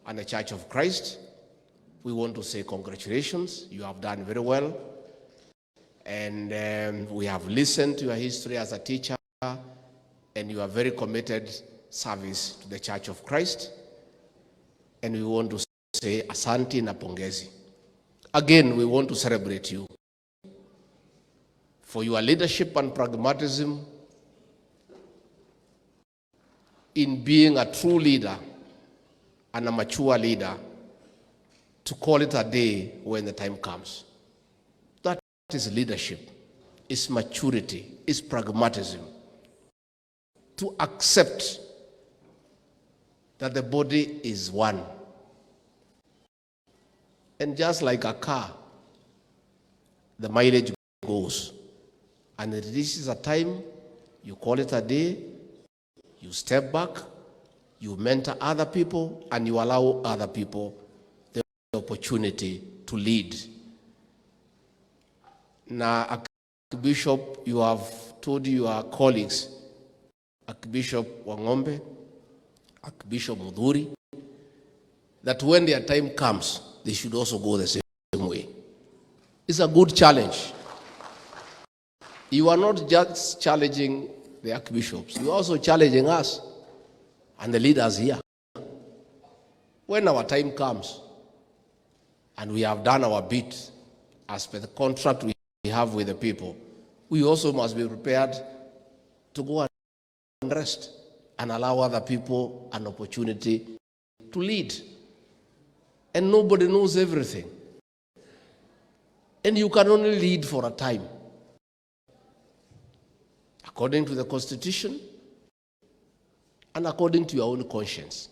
and the Church of Christ, we want to say congratulations. You have done very well. And we have listened to your history as a teacher, and you are very committed service to the Church of Christ. And we want to say asante na pongezi. Again, we want to celebrate you for your leadership and pragmatism in being a true leader and a mature leader to call it a day when the time comes. That is leadership, is maturity, is pragmatism. To accept that the body is one. And just like a car, the mileage goes. And this is a time, you call it a day, you step back, you mentor other people, and you allow other people the opportunity to lead. Now, Archbishop, you have told your colleagues, Archbishop Wangombe, Archbishop Mudhuri, that when their time comes, they should also go the same way. It's a good challenge. You are not just challenging the archbishops, you are also challenging us and the leaders here. When our time comes and we have done our bit as per the contract we have with the people, we also must be prepared to go and rest and allow other people an opportunity to lead. And nobody knows everything. And you can only lead for a time, according to the Constitution and according to your own conscience.